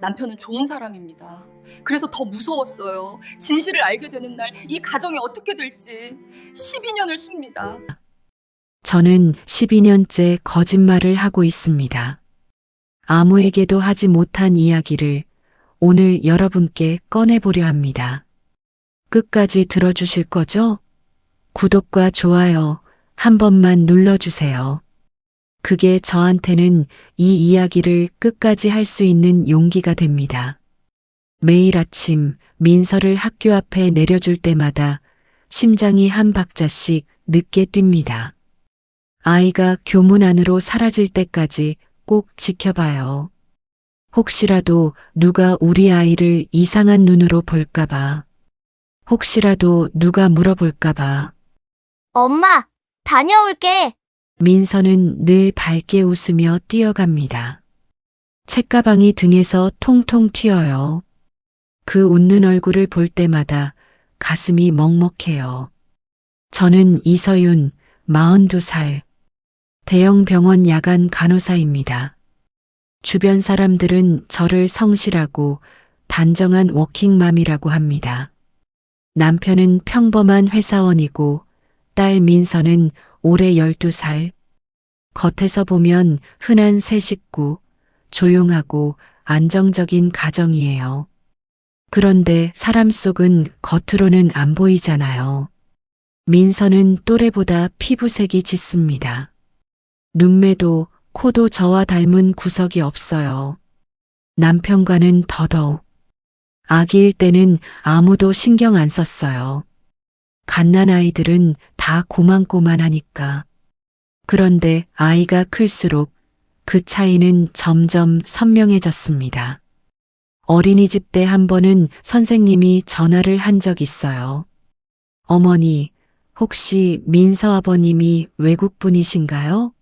남편은 좋은 사람입니다. 그래서 더 무서웠어요. 진실을 알게 되는 날 이 가정이 어떻게 될지. 12년을 씁니다. 저는 12년째 거짓말을 하고 있습니다. 아무에게도 하지 못한 이야기를 오늘 여러분께 꺼내보려 합니다. 끝까지 들어주실 거죠? 구독과 좋아요 한 번만 눌러주세요. 그게 저한테는 이 이야기를 끝까지 할 수 있는 용기가 됩니다. 매일 아침 민서를 학교 앞에 내려줄 때마다 심장이 한 박자씩 늦게 뜁니다. 아이가 교문 안으로 사라질 때까지 꼭 지켜봐요. 혹시라도 누가 우리 아이를 이상한 눈으로 볼까봐. 혹시라도 누가 물어볼까봐. 엄마, 다녀올게. 민서는 늘 밝게 웃으며 뛰어갑니다. 책가방이 등에서 통통 튀어요. 그 웃는 얼굴을 볼 때마다 가슴이 먹먹해요. 저는 이서윤, 42살, 대형 병원 야간 간호사입니다. 주변 사람들은 저를 성실하고 단정한 워킹맘이라고 합니다. 남편은 평범한 회사원이고 딸 민서는 올해 12살. 겉에서 보면 흔한 새 식구, 조용하고 안정적인 가정이에요. 그런데 사람 속은 겉으로는 안 보이잖아요. 민서는 또래보다 피부색이 짙습니다. 눈매도 코도 저와 닮은 구석이 없어요. 남편과는 더더욱. 아기일 때는 아무도 신경 안 썼어요. 갓난아이들은 다 고만고만하니까. 그런데 아이가 클수록 그 차이는 점점 선명해졌습니다. 어린이집 때 한 번은 선생님이 전화를 한 적 있어요. 어머니, 혹시 민서 아버님이 외국분이신가요?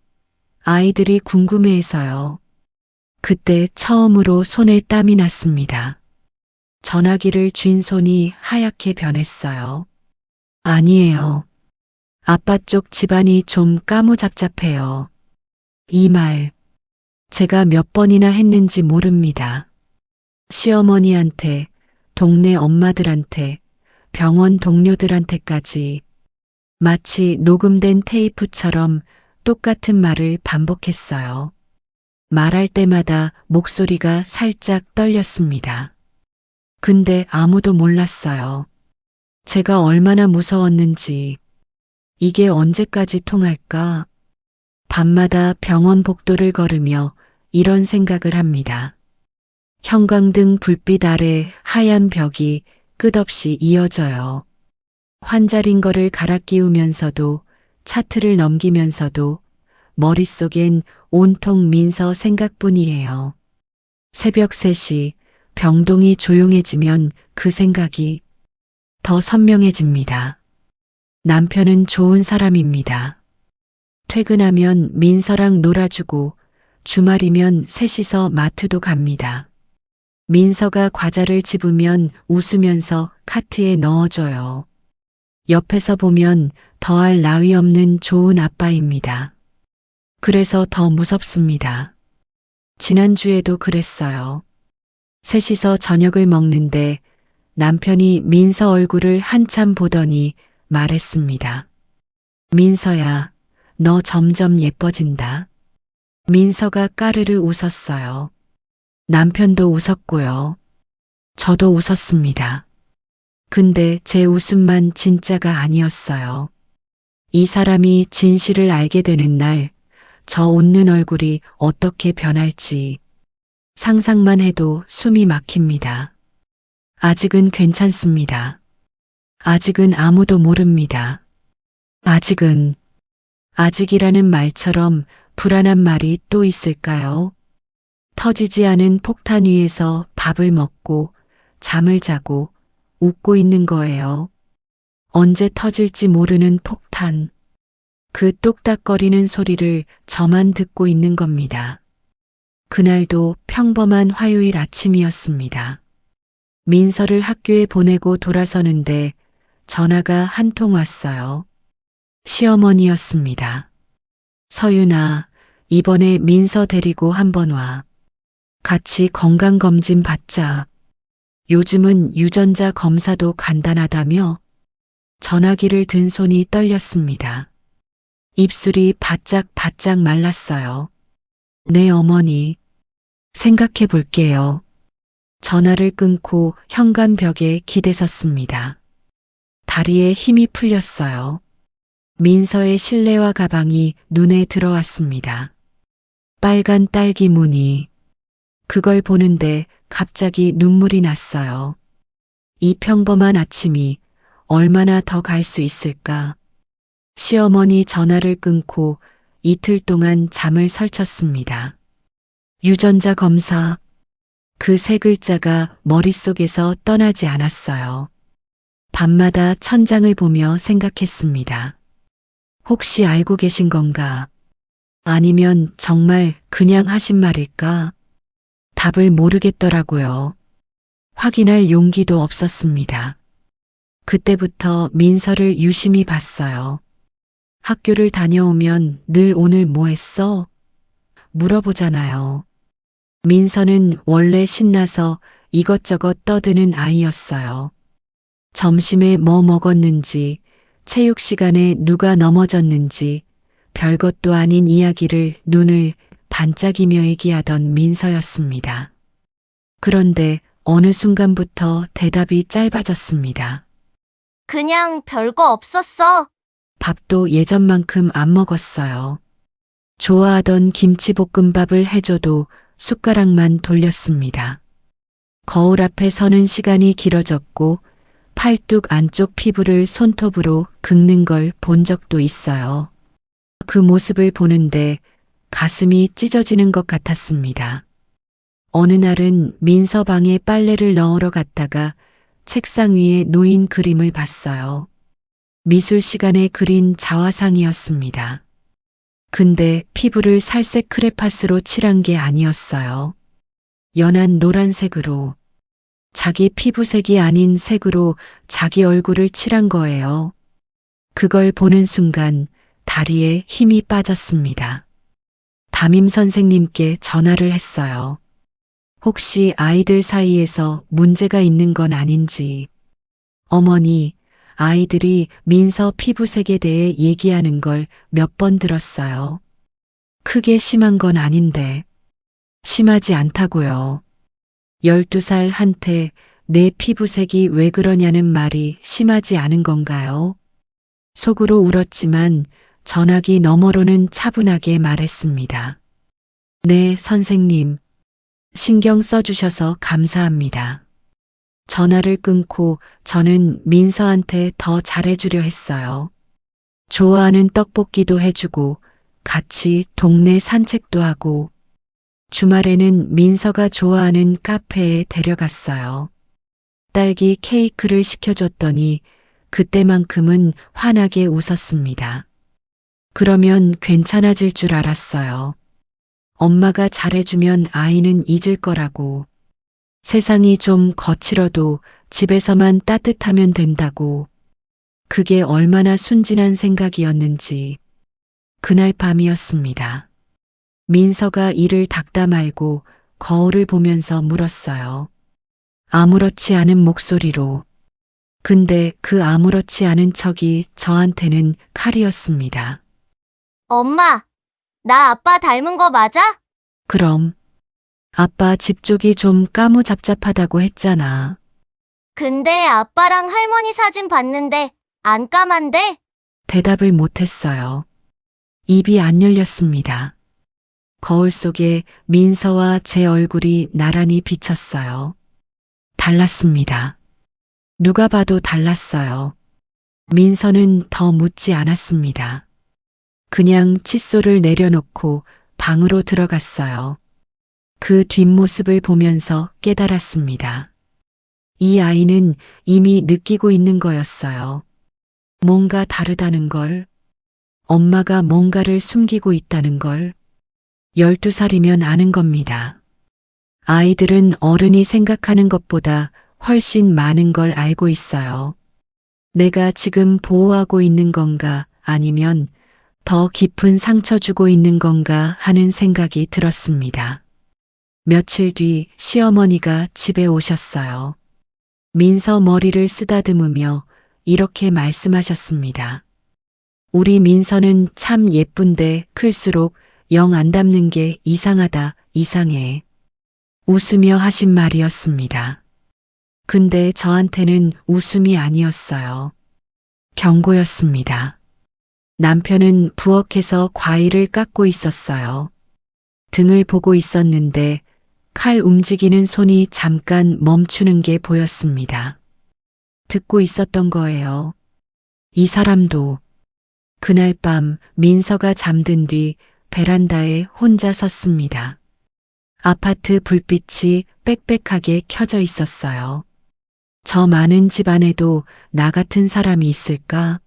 아이들이 궁금해해서요. 그때 처음으로 손에 땀이 났습니다. 전화기를 쥔 손이 하얗게 변했어요. 아니에요. 아빠 쪽 집안이 좀 까무잡잡해요. 이 말, 제가 몇 번이나 했는지 모릅니다. 시어머니한테, 동네 엄마들한테, 병원 동료들한테까지 마치 녹음된 테이프처럼 똑같은 말을 반복했어요. 말할 때마다 목소리가 살짝 떨렸습니다. 근데 아무도 몰랐어요. 제가 얼마나 무서웠는지. 이게 언제까지 통할까? 밤마다 병원 복도를 걸으며 이런 생각을 합니다. 형광등 불빛 아래 하얀 벽이 끝없이 이어져요. 환자린 거를 갈아 끼우면서도 차트를 넘기면서도 머릿속엔 온통 민서 생각뿐이에요. 새벽 3시 병동이 조용해지면 그 생각이 더 선명해집니다. 남편은 좋은 사람입니다. 퇴근하면 민서랑 놀아주고 주말이면 셋이서 마트도 갑니다. 민서가 과자를 집으면 웃으면서 카트에 넣어줘요. 옆에서 보면 더할 나위 없는 좋은 아빠입니다. 그래서 더 무섭습니다. 지난주에도 그랬어요. 셋이서 저녁을 먹는데 남편이 민서 얼굴을 한참 보더니 말했습니다. 민서야, 너 점점 예뻐진다. 민서가 까르르 웃었어요. 남편도 웃었고요. 저도 웃었습니다. 근데 제 웃음만 진짜가 아니었어요. 이 사람이 진실을 알게 되는 날, 저 웃는 얼굴이 어떻게 변할지 상상만 해도 숨이 막힙니다. 아직은 괜찮습니다. 아직은 아무도 모릅니다. 아직이라는 말처럼 불안한 말이 또 있을까요? 터지지 않은 폭탄 위에서 밥을 먹고 잠을 자고 웃고 있는 거예요. 언제 터질지 모르는 폭탄. 그 똑딱거리는 소리를 저만 듣고 있는 겁니다. 그날도 평범한 화요일 아침이었습니다. 민서를 학교에 보내고 돌아서는데 전화가 한 통 왔어요. 시어머니였습니다. 서윤아, 이번에 민서 데리고 한번 와. 같이 건강검진 받자. 요즘은 유전자 검사도 간단하다며 전화기를 든 손이 떨렸습니다. 입술이 바짝바짝 말랐어요. 네, 어머니. 생각해 볼게요. 전화를 끊고 현관벽에 기대섰습니다. 다리에 힘이 풀렸어요. 민서의 실내화 가방이 눈에 들어왔습니다. 빨간 딸기 무늬. 그걸 보는데 갑자기 눈물이 났어요. 이 평범한 아침이 얼마나 더 갈 수 있을까? 시어머니 전화를 끊고 이틀 동안 잠을 설쳤습니다. 유전자 검사. 그 세 글자가 머릿속에서 떠나지 않았어요. 밤마다 천장을 보며 생각했습니다. 혹시 알고 계신 건가? 아니면 정말 그냥 하신 말일까? 답을 모르겠더라고요. 확인할 용기도 없었습니다. 그때부터 민서를 유심히 봤어요. 학교를 다녀오면 늘 오늘 뭐 했어? 물어보잖아요. 민서는 원래 신나서 이것저것 떠드는 아이였어요. 점심에 뭐 먹었는지, 체육 시간에 누가 넘어졌는지, 별것도 아닌 이야기를 눈을 반짝이며 얘기하던 민서였습니다. 그런데 어느 순간부터 대답이 짧아졌습니다. 그냥 별거 없었어. 밥도 예전만큼 안 먹었어요. 좋아하던 김치볶음밥을 해줘도 숟가락만 돌렸습니다. 거울 앞에 서는 시간이 길어졌고 팔뚝 안쪽 피부를 손톱으로 긁는 걸 본 적도 있어요. 그 모습을 보는데 가슴이 찢어지는 것 같았습니다. 어느 날은 민서 방에 빨래를 넣으러 갔다가 책상 위에 놓인 그림을 봤어요. 미술 시간에 그린 자화상이었습니다. 근데 피부를 살색 크레파스로 칠한 게 아니었어요. 연한 노란색으로, 자기 피부색이 아닌 색으로 자기 얼굴을 칠한 거예요. 그걸 보는 순간 다리에 힘이 빠졌습니다. 담임 선생님께 전화를 했어요. 혹시 아이들 사이에서 문제가 있는 건 아닌지. 어머니, 아이들이 민서 피부색에 대해 얘기하는 걸 몇 번 들었어요. 크게 심한 건 아닌데. 심하지 않다고요. 12살 한테 내 피부색이 왜 그러냐는 말이 심하지 않은 건가요? 속으로 울었지만 전화기 너머로는 차분하게 말했습니다. 네, 선생님. 신경 써주셔서 감사합니다. 전화를 끊고 저는 민서한테 더 잘해주려 했어요. 좋아하는 떡볶이도 해주고 같이 동네 산책도 하고 주말에는 민서가 좋아하는 카페에 데려갔어요. 딸기 케이크를 시켜줬더니 그때만큼은 환하게 웃었습니다. 그러면 괜찮아질 줄 알았어요. 엄마가 잘해주면 아이는 잊을 거라고. 세상이 좀 거칠어도 집에서만 따뜻하면 된다고. 그게 얼마나 순진한 생각이었는지. 그날 밤이었습니다. 민서가 이를 닦다 말고 거울을 보면서 물었어요. 아무렇지 않은 목소리로. 근데 그 아무렇지 않은 척이 저한테는 칼이었습니다. 엄마, 나 아빠 닮은 거 맞아? 그럼. 아빠 집 쪽이 좀 까무잡잡하다고 했잖아. 근데 아빠랑 할머니 사진 봤는데 안 까만데? 대답을 못했어요. 입이 안 열렸습니다. 거울 속에 민서와 제 얼굴이 나란히 비쳤어요. 달랐습니다. 누가 봐도 달랐어요. 민서는 더 묻지 않았습니다. 그냥 칫솔을 내려놓고 방으로 들어갔어요. 그 뒷모습을 보면서 깨달았습니다. 이 아이는 이미 느끼고 있는 거였어요. 뭔가 다르다는 걸, 엄마가 뭔가를 숨기고 있다는 걸 12살이면 아는 겁니다. 아이들은 어른이 생각하는 것보다 훨씬 많은 걸 알고 있어요. 내가 지금 보호하고 있는 건가 아니면 더 깊은 상처 주고 있는 건가 하는 생각이 들었습니다. 며칠 뒤 시어머니가 집에 오셨어요. 민서 머리를 쓰다듬으며 이렇게 말씀하셨습니다. 우리 민서는 참 예쁜데 클수록 영 안 닮는 게 이상하다, 이상해. 웃으며 하신 말이었습니다. 근데 저한테는 웃음이 아니었어요. 경고였습니다. 남편은 부엌에서 과일을 깎고 있었어요. 등을 보고 있었는데 칼 움직이는 손이 잠깐 멈추는 게 보였습니다. 듣고 있었던 거예요. 이 사람도. 그날 밤 민서가 잠든 뒤 베란다에 혼자 섰습니다. 아파트 불빛이 빽빽하게 켜져 있었어요. 저 많은 집 안에도 나 같은 사람이 있을까?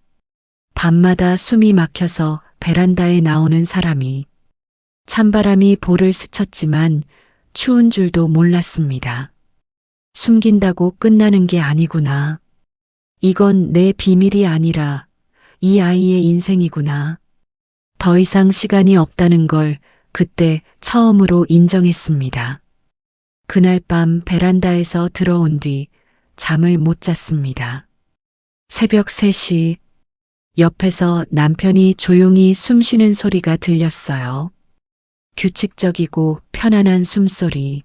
밤마다 숨이 막혀서 베란다에 나오는 사람이. 찬바람이 볼을 스쳤지만 추운 줄도 몰랐습니다. 숨긴다고 끝나는 게 아니구나. 이건 내 비밀이 아니라 이 아이의 인생이구나. 더 이상 시간이 없다는 걸 그때 처음으로 인정했습니다. 그날 밤 베란다에서 들어온 뒤 잠을 못 잤습니다. 새벽 3시 옆에서 남편이 조용히 숨 쉬는 소리가 들렸어요. 규칙적이고 편안한 숨소리.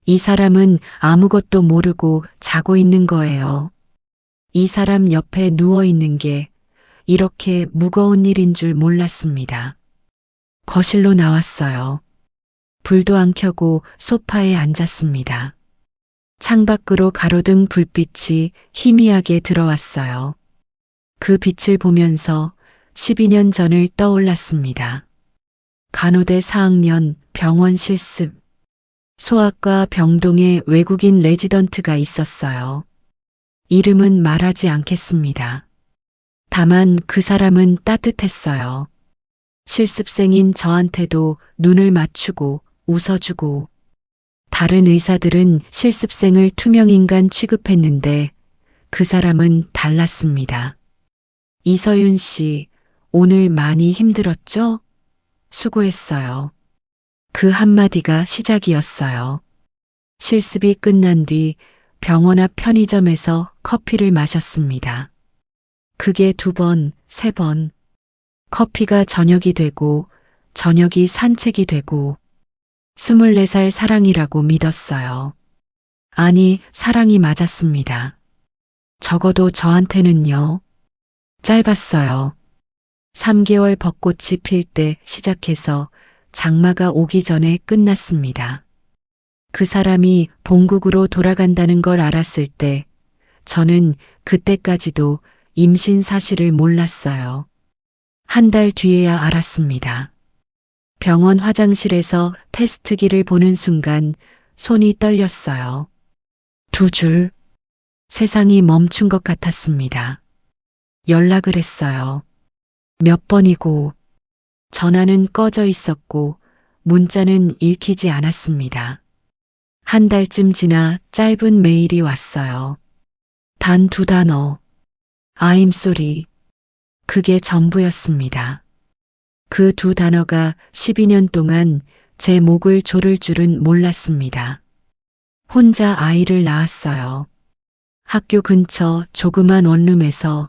이 사람은 아무것도 모르고 자고 있는 거예요. 이 사람 옆에 누워 있는 게 이렇게 무거운 일인 줄 몰랐습니다. 거실로 나왔어요. 불도 안 켜고 소파에 앉았습니다. 창밖으로 가로등 불빛이 희미하게 들어왔어요. 그 빛을 보면서 12년 전을 떠올랐습니다. 간호대 4학년 병원 실습. 소아과 병동에 외국인 레지던트가 있었어요. 이름은 말하지 않겠습니다. 다만 그 사람은 따뜻했어요. 실습생인 저한테도 눈을 맞추고 웃어주고. 다른 의사들은 실습생을 투명인간 취급했는데 그 사람은 달랐습니다. 이서윤 씨, 오늘 많이 힘들었죠? 수고했어요. 그 한마디가 시작이었어요. 실습이 끝난 뒤 병원 앞 편의점에서 커피를 마셨습니다. 그게 2번, 3번. 커피가 저녁이 되고 저녁이 산책이 되고 24살 사랑이라고 믿었어요. 아니, 사랑이 맞았습니다. 적어도 저한테는요. 짧았어요. 3개월 벚꽃이 필 때 시작해서 장마가 오기 전에 끝났습니다. 그 사람이 본국으로 돌아간다는 걸 알았을 때 저는 그때까지도 임신 사실을 몰랐어요. 한 달 뒤에야 알았습니다. 병원 화장실에서 테스트기를 보는 순간 손이 떨렸어요. 2줄. 세상이 멈춘 것 같았습니다. 연락을 했어요. 몇 번이고 전화는 꺼져 있었고 문자는 읽히지 않았습니다. 한 달쯤 지나 짧은 메일이 왔어요. 단 2단어. I'm sorry. 그게 전부였습니다. 그 2단어가 12년 동안 제 목을 조를 줄은 몰랐습니다. 혼자 아이를 낳았어요. 학교 근처 조그만 원룸에서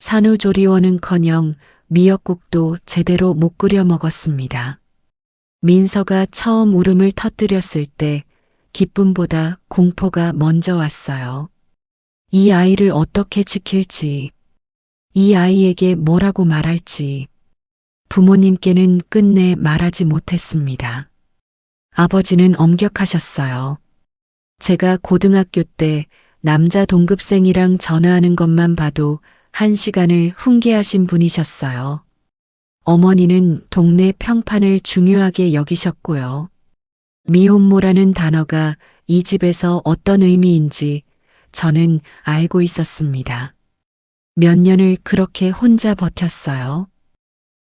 산후조리원은커녕 미역국도 제대로 못 끓여 먹었습니다. 민서가 처음 울음을 터뜨렸을 때 기쁨보다 공포가 먼저 왔어요. 이 아이를 어떻게 지킬지, 이 아이에게 뭐라고 말할지, 부모님께는 끝내 말하지 못했습니다. 아버지는 엄격하셨어요. 제가 고등학교 때 남자 동급생이랑 전화하는 것만 봐도 1시간을 훈계하신 분이셨어요. 어머니는 동네 평판을 중요하게 여기셨고요. 미혼모라는 단어가 이 집에서 어떤 의미인지 저는 알고 있었습니다. 몇 년을 그렇게 혼자 버텼어요.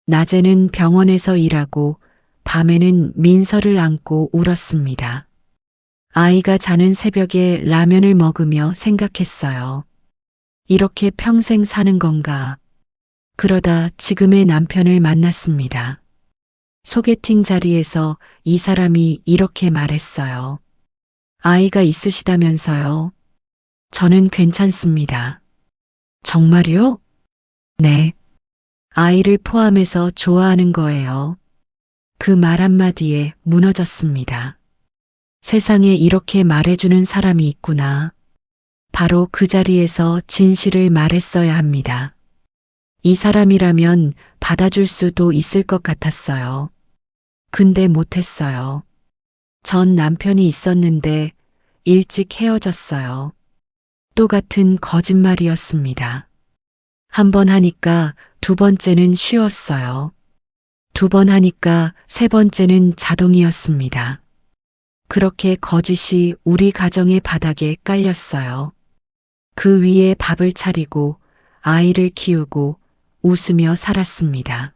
낮에는 병원에서 일하고 밤에는 민서를 안고 울었습니다. 아이가 자는 새벽에 라면을 먹으며 생각했어요. 이렇게 평생 사는 건가? 그러다 지금의 남편을 만났습니다. 소개팅 자리에서 이 사람이 이렇게 말했어요. 아이가 있으시다면서요? 저는 괜찮습니다. 정말요? 네. 아이를 포함해서 좋아하는 거예요. 그 말 한마디에 무너졌습니다. 세상에 이렇게 말해주는 사람이 있구나. 바로 그 자리에서 진실을 말했어야 합니다. 이 사람이라면 받아줄 수도 있을 것 같았어요. 근데 못했어요. 전 남편이 있었는데 일찍 헤어졌어요. 똑같은 거짓말이었습니다. 한 번 하니까 두 번째는 쉬웠어요. 두 번 하니까 세 번째는 자동이었습니다. 그렇게 거짓이 우리 가정의 바닥에 깔렸어요. 그 위에 밥을 차리고 아이를 키우고 웃으며 살았습니다.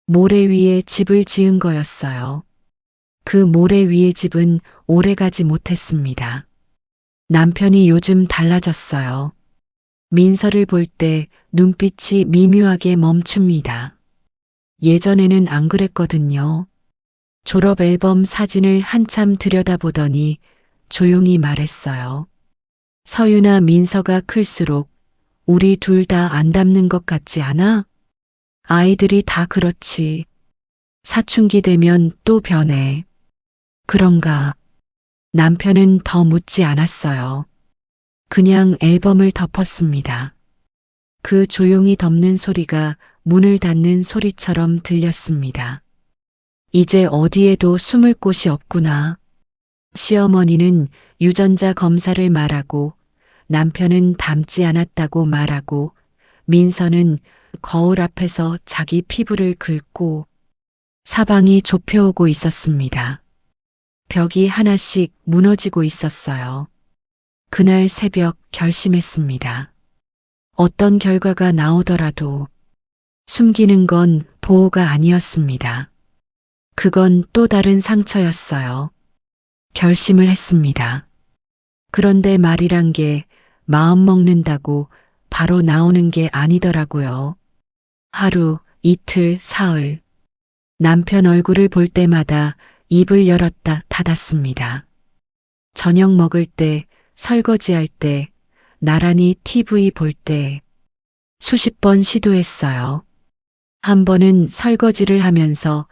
모래 위에 집을 지은 거였어요. 그 모래 위의 집은 오래가지 못했습니다. 남편이 요즘 달라졌어요. 민서를 볼 때 눈빛이 미묘하게 멈춥니다. 예전에는 안 그랬거든요. 졸업 앨범 사진을 한참 들여다보더니 조용히 말했어요. 서유나 민서가 클수록 우리 둘 다 안 닮는 것 같지 않아? 아이들이 다 그렇지. 사춘기 되면 또 변해. 그런가? 남편은 더 묻지 않았어요. 그냥 앨범을 덮었습니다. 그 조용히 덮는 소리가 문을 닫는 소리처럼 들렸습니다. 이제 어디에도 숨을 곳이 없구나. 시어머니는 유전자 검사를 말하고 남편은 닮지 않았다고 말하고 민서는 거울 앞에서 자기 피부를 긁고 사방이 좁혀오고 있었습니다. 벽이 하나씩 무너지고 있었어요. 그날 새벽 결심했습니다. 어떤 결과가 나오더라도 숨기는 건 보호가 아니었습니다. 그건 또 다른 상처였어요. 결심을 했습니다. 그런데 말이란 게 마음 먹는다고 바로 나오는 게 아니더라고요. 하루, 이틀, 사흘. 남편 얼굴을 볼 때마다 입을 열었다 닫았습니다. 저녁 먹을 때, 설거지할 때, 나란히 TV 볼 때 수십 번 시도했어요. 한 번은 설거지를 하면서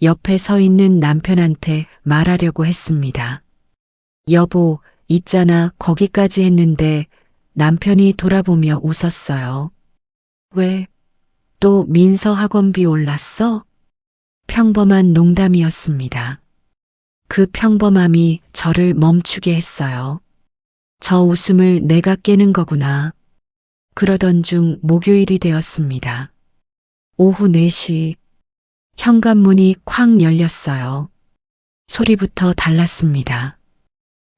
옆에 서 있는 남편한테 말하려고 했습니다. 여보, 있잖아, 거기까지 했는데 남편이 돌아보며 웃었어요. 왜? 또 민서 학원비 올랐어? 평범한 농담이었습니다. 그 평범함이 저를 멈추게 했어요. 저 웃음을 내가 깨는 거구나. 그러던 중 목요일이 되었습니다. 오후 4시 현관문이 쾅 열렸어요. 소리부터 달랐습니다.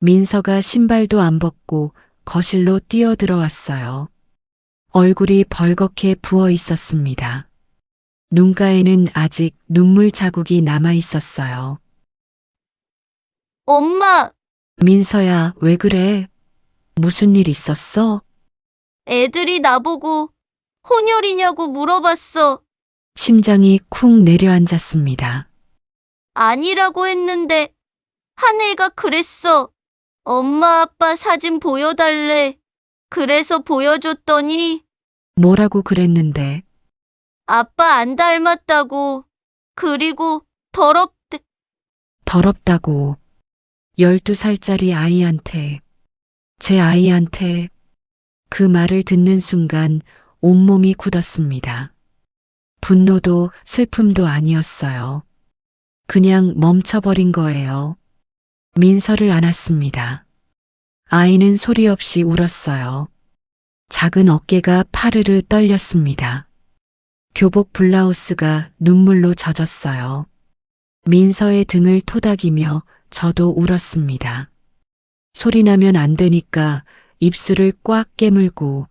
민서가 신발도 안 벗고 거실로 뛰어들어왔어요. 얼굴이 벌겋게 부어 있었습니다. 눈가에는 아직 눈물 자국이 남아 있었어요. 엄마, 민서야, 왜 그래? 무슨 일 있었어? 애들이 나보고 혼혈이냐고 물어봤어. 심장이 쿵 내려앉았습니다. 아니라고 했는데 한 애가 그랬어. 엄마 아빠 사진 보여달래. 그래서 보여줬더니 뭐라고 그랬는데? 아빠 안 닮았다고. 그리고 더럽대. 더럽다고. 12살짜리 아이한테, 제 아이한테 그 말을 듣는 순간 온몸이 굳었습니다. 분노도 슬픔도 아니었어요. 그냥 멈춰버린 거예요. 민서를 안았습니다. 아이는 소리 없이 울었어요. 작은 어깨가 파르르 떨렸습니다. 교복 블라우스가 눈물로 젖었어요. 민서의 등을 토닥이며 저도 울었습니다. 소리나면 안 되니까 입술을 꽉 깨물고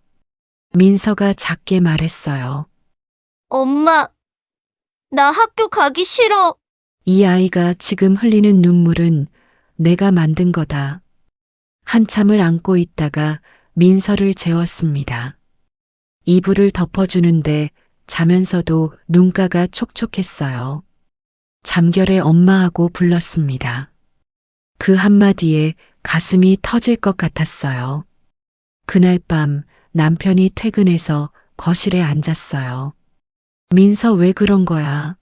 민서가 작게 말했어요. 엄마, 나 학교 가기 싫어. 이 아이가 지금 흘리는 눈물은 내가 만든 거다. 한참을 안고 있다가 민서를 재웠습니다. 이불을 덮어주는데 자면서도 눈가가 촉촉했어요. 잠결에 엄마하고 불렀습니다. 그 한마디에 가슴이 터질 것 같았어요. 그날 밤 남편이 퇴근해서 거실에 앉았어요. 민서 왜 그런 거야?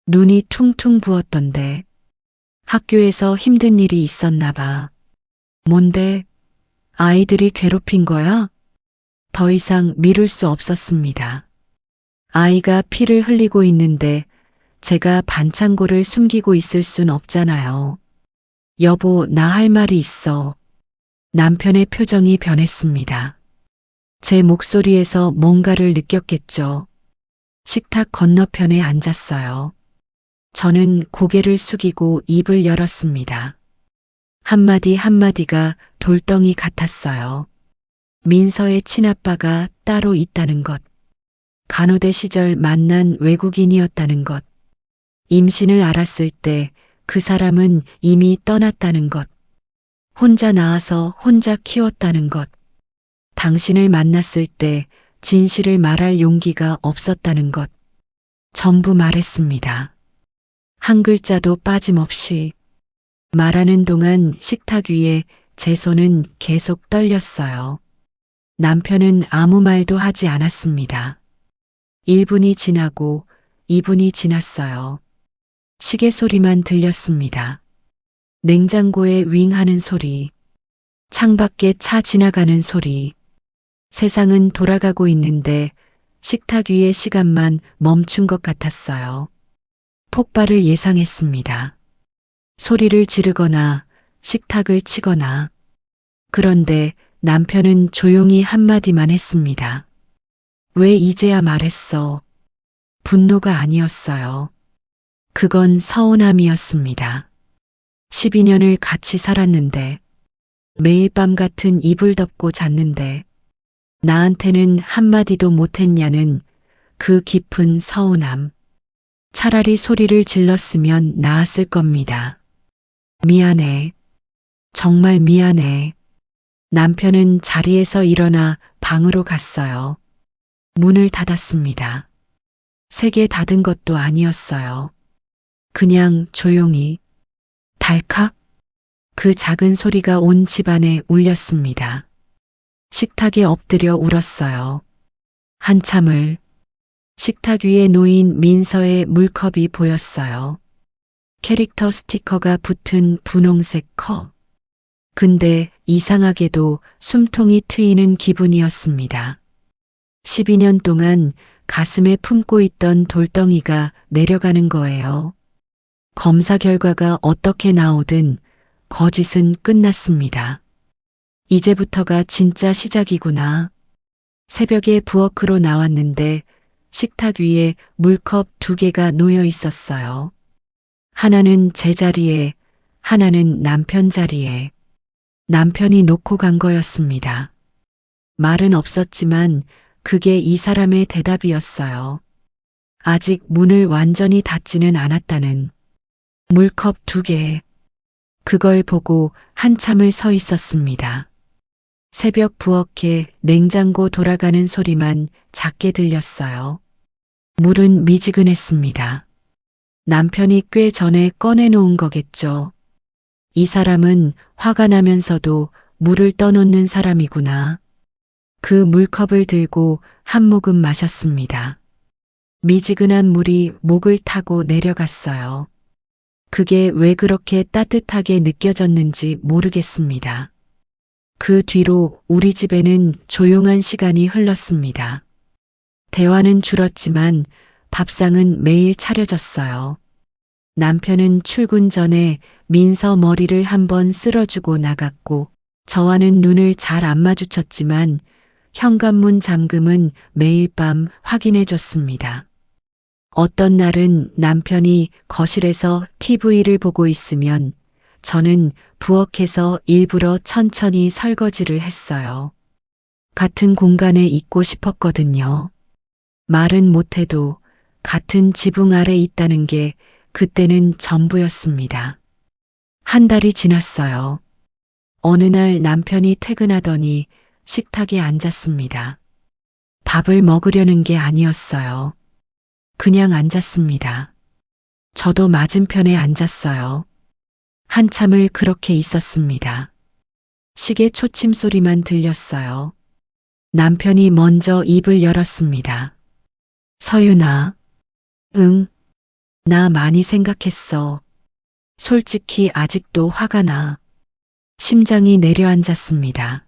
눈이 퉁퉁 부었던데. 학교에서 힘든 일이 있었나 봐. 뭔데? 아이들이 괴롭힌 거야? 더 이상 미룰 수 없었습니다. 아이가 피를 흘리고 있는데 제가 반창고를 숨기고 있을 순 없잖아요. 여보, 나 할 말이 있어. 남편의 표정이 변했습니다. 제 목소리에서 뭔가를 느꼈겠죠. 식탁 건너편에 앉았어요. 저는 고개를 숙이고 입을 열었습니다. 한마디 한마디가 돌덩이 같았어요. 민서의 친아빠가 따로 있다는 것. 간호대 시절 만난 외국인이었다는 것. 임신을 알았을 때 그 사람은 이미 떠났다는 것. 혼자 낳아서 혼자 키웠다는 것. 당신을 만났을 때 진실을 말할 용기가 없었다는 것. 전부 말했습니다. 한 글자도 빠짐없이. 말하는 동안 식탁 위에 제 손은 계속 떨렸어요. 남편은 아무 말도 하지 않았습니다. 1분이 지나고 2분이 지났어요. 시계 소리만 들렸습니다. 냉장고에 윙 하는 소리, 창밖에 차 지나가는 소리. 세상은 돌아가고 있는데 식탁 위의 시간만 멈춘 것 같았어요. 폭발을 예상했습니다. 소리를 지르거나 식탁을 치거나. 그런데 남편은 조용히 한마디만 했습니다. 왜 이제야 말했어? 분노가 아니었어요. 그건 서운함이었습니다. 12년을 같이 살았는데, 매일 밤 같은 이불 덮고 잤는데, 나한테는 한마디도 못했냐는 그 깊은 서운함. 차라리 소리를 질렀으면 나았을 겁니다. 미안해. 정말 미안해. 남편은 자리에서 일어나 방으로 갔어요. 문을 닫았습니다. 세게 닫은 것도 아니었어요. 그냥 조용히. 달칵? 그 작은 소리가 온 집안에 울렸습니다. 식탁에 엎드려 울었어요. 한참을. 식탁 위에 놓인 민서의 물컵이 보였어요. 캐릭터 스티커가 붙은 분홍색 컵. 근데 이상하게도 숨통이 트이는 기분이었습니다. 12년 동안 가슴에 품고 있던 돌덩이가 내려가는 거예요. 검사 결과가 어떻게 나오든 거짓은 끝났습니다. 이제부터가 진짜 시작이구나. 새벽에 부엌으로 나왔는데 식탁 위에 물컵 2개가 놓여 있었어요. 하나는 제 자리에, 하나는 남편 자리에. 남편이 놓고 간 거였습니다. 말은 없었지만 그게 이 사람의 대답이었어요. 아직 문을 완전히 닫지는 않았다는. 물컵 2개. 그걸 보고 한참을 서 있었습니다. 새벽 부엌에 냉장고 돌아가는 소리만 작게 들렸어요. 물은 미지근했습니다. 남편이 꽤 전에 꺼내놓은 거겠죠. 이 사람은 화가 나면서도 물을 떠놓는 사람이구나. 그 물컵을 들고 한 모금 마셨습니다. 미지근한 물이 목을 타고 내려갔어요. 그게 왜 그렇게 따뜻하게 느껴졌는지 모르겠습니다. 그 뒤로 우리 집에는 조용한 시간이 흘렀습니다. 대화는 줄었지만 밥상은 매일 차려졌어요. 남편은 출근 전에 민서 머리를 한번 쓸어주고 나갔고 저와는 눈을 잘 안 마주쳤지만 현관문 잠금은 매일 밤 확인해 줬습니다. 어떤 날은 남편이 거실에서 TV를 보고 있으면 저는 부엌에서 일부러 천천히 설거지를 했어요. 같은 공간에 있고 싶었거든요. 말은 못해도 같은 지붕 아래 있다는 게 그때는 전부였습니다. 한 달이 지났어요. 어느 날 남편이 퇴근하더니 식탁에 앉았습니다. 밥을 먹으려는 게 아니었어요. 그냥 앉았습니다. 저도 맞은편에 앉았어요. 한참을 그렇게 있었습니다. 시계 초침 소리만 들렸어요. 남편이 먼저 입을 열었습니다. 서윤아. 응. 나 많이 생각했어. 솔직히 아직도 화가 나. 심장이 내려앉았습니다.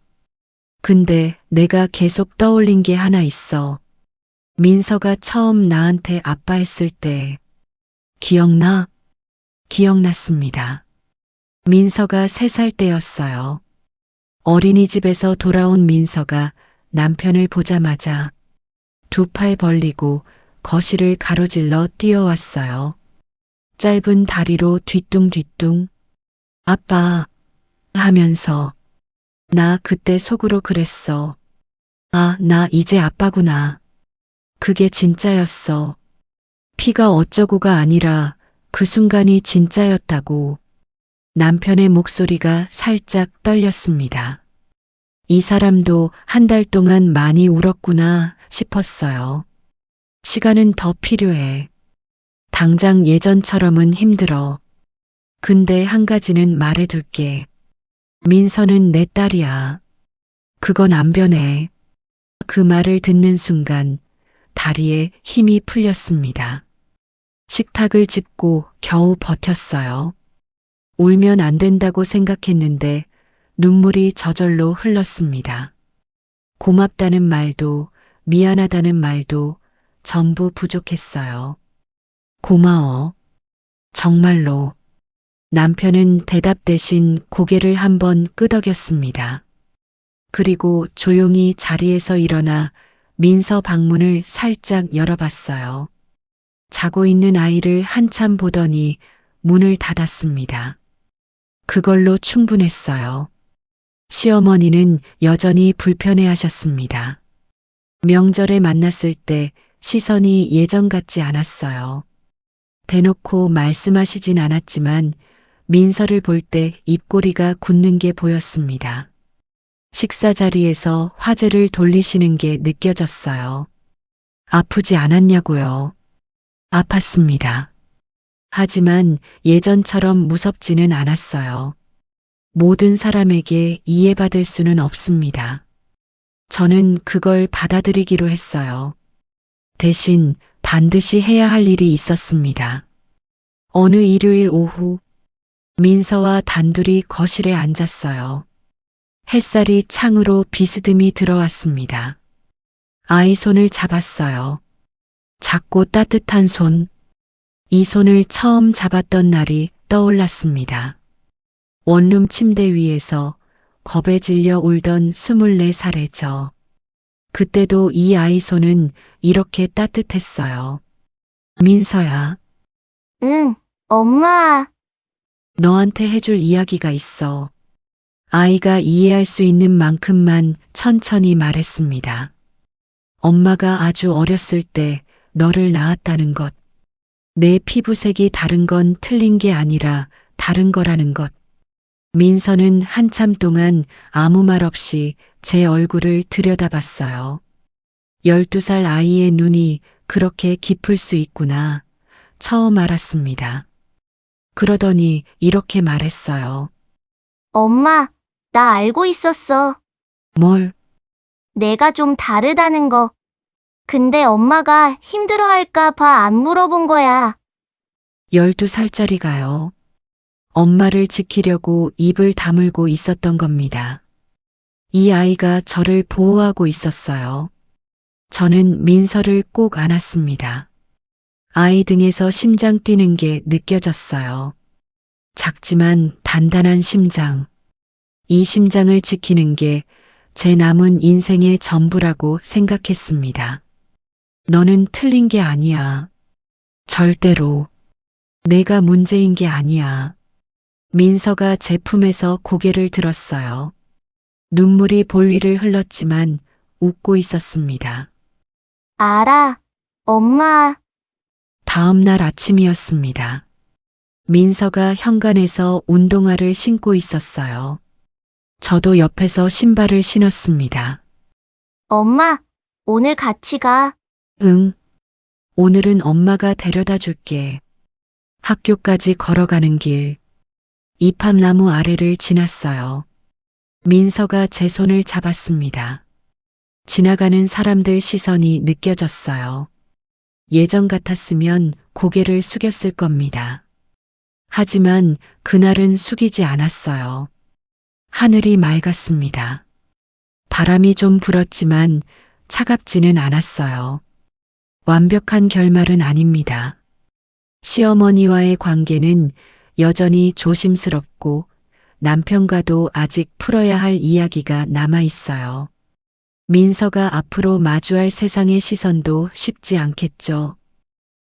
근데 내가 계속 떠올린 게 하나 있어. 민서가 처음 나한테 아빠 했을 때. 기억나? 기억났습니다. 민서가 3살 때였어요. 어린이집에서 돌아온 민서가 남편을 보자마자 두 팔 벌리고 거실을 가로질러 뛰어왔어요. 짧은 다리로 뒤뚱뒤뚱. 아빠 하면서. 나 그때 속으로 그랬어. 아, 나 이제 아빠구나. 그게 진짜였어. 피가 어쩌고가 아니라 그 순간이 진짜였다고. 남편의 목소리가 살짝 떨렸습니다. 이 사람도 한 달 동안 많이 울었구나 싶었어요. 시간은 더 필요해. 당장 예전처럼은 힘들어. 근데 한 가지는 말해둘게. 민서는 내 딸이야. 그건 안 변해. 그 말을 듣는 순간 다리에 힘이 풀렸습니다. 식탁을 짚고 겨우 버텼어요. 울면 안 된다고 생각했는데 눈물이 저절로 흘렀습니다. 고맙다는 말도 미안하다는 말도 전부 부족했어요. 고마워. 정말로. 남편은 대답 대신 고개를 한번 끄덕였습니다. 그리고 조용히 자리에서 일어나 민서 방문을 살짝 열어봤어요. 자고 있는 아이를 한참 보더니 문을 닫았습니다. 그걸로 충분했어요. 시어머니는 여전히 불편해하셨습니다. 명절에 만났을 때 시선이 예전 같지 않았어요. 대놓고 말씀하시진 않았지만 민서를 볼 때 입꼬리가 굳는 게 보였습니다. 식사 자리에서 화제를 돌리시는 게 느껴졌어요. 아프지 않았냐고요. 아팠습니다. 하지만 예전처럼 무섭지는 않았어요. 모든 사람에게 이해받을 수는 없습니다. 저는 그걸 받아들이기로 했어요. 대신 반드시 해야 할 일이 있었습니다. 어느 일요일 오후, 민서와 단둘이 거실에 앉았어요. 햇살이 창으로 비스듬히 들어왔습니다. 아이 손을 잡았어요. 작고 따뜻한 손. 이 손을 처음 잡았던 날이 떠올랐습니다. 원룸 침대 위에서 겁에 질려 울던 24살의 저. 그때도 이 아이 손은 이렇게 따뜻했어요. 민서야, 응, 엄마. 너한테 해줄 이야기가 있어. 아이가 이해할 수 있는 만큼만 천천히 말했습니다. 엄마가 아주 어렸을 때 너를 낳았다는 것. 내 피부색이 다른 건 틀린 게 아니라 다른 거라는 것. 민서는 한참 동안 아무 말 없이 제 얼굴을 들여다봤어요. 12살 아이의 눈이 그렇게 깊을 수 있구나. 처음 알았습니다. 그러더니 이렇게 말했어요. 엄마, 나 알고 있었어. 뭘? 내가 좀 다르다는 거. 근데 엄마가 힘들어할까 봐 안 물어본 거야. 12살짜리가요. 엄마를 지키려고 입을 다물고 있었던 겁니다. 이 아이가 저를 보호하고 있었어요. 저는 민서를 꼭 안았습니다. 아이 등에서 심장 뛰는 게 느껴졌어요. 작지만 단단한 심장. 이 심장을 지키는 게 제 남은 인생의 전부라고 생각했습니다. 너는 틀린 게 아니야. 절대로. 내가 문제인 게 아니야. 민서가 제 품에서 고개를 들었어요. 눈물이 볼 위를 흘렀지만 웃고 있었습니다. 알아, 엄마. 다음 날 아침이었습니다. 민서가 현관에서 운동화를 신고 있었어요. 저도 옆에서 신발을 신었습니다. 엄마, 오늘 같이 가. 응. 오늘은 엄마가 데려다 줄게. 학교까지 걸어가는 길, 이팝나무 아래를 지났어요. 민서가 제 손을 잡았습니다. 지나가는 사람들 시선이 느껴졌어요. 예전 같았으면 고개를 숙였을 겁니다. 하지만 그날은 숙이지 않았어요. 하늘이 맑았습니다. 바람이 좀 불었지만 차갑지는 않았어요. 완벽한 결말은 아닙니다. 시어머니와의 관계는 여전히 조심스럽고 남편과도 아직 풀어야 할 이야기가 남아 있어요. 민서가 앞으로 마주할 세상의 시선도 쉽지 않겠죠.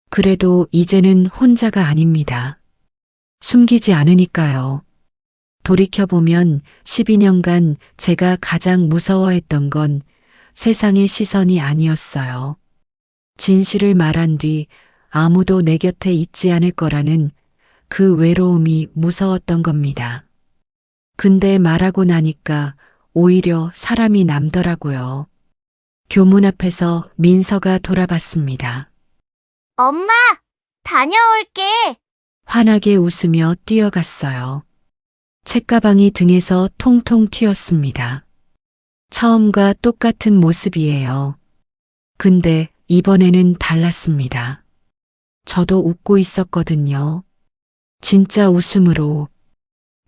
그래도 이제는 혼자가 아닙니다. 숨기지 않으니까요. 돌이켜보면 12년간 제가 가장 무서워했던 건 세상의 시선이 아니었어요. 진실을 말한 뒤 아무도 내 곁에 있지 않을 거라는 그 외로움이 무서웠던 겁니다. 근데 말하고 나니까 오히려 사람이 남더라고요. 교문 앞에서 민서가 돌아봤습니다. 엄마, 다녀올게. 환하게 웃으며 뛰어갔어요. 책가방이 등에서 통통 튀었습니다. 처음과 똑같은 모습이에요. 근데 이번에는 달랐습니다. 저도 웃고 있었거든요. 진짜 웃음으로.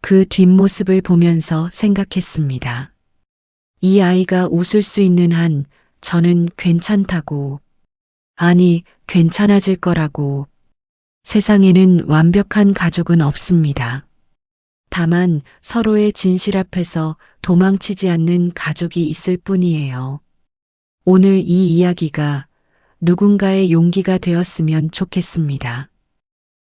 그 뒷모습을 보면서 생각했습니다. 이 아이가 웃을 수 있는 한 저는 괜찮다고. 아니, 괜찮아질 거라고. 세상에는 완벽한 가족은 없습니다. 다만 서로의 진실 앞에서 도망치지 않는 가족이 있을 뿐이에요. 오늘 이 이야기가 누군가의 용기가 되었으면 좋겠습니다.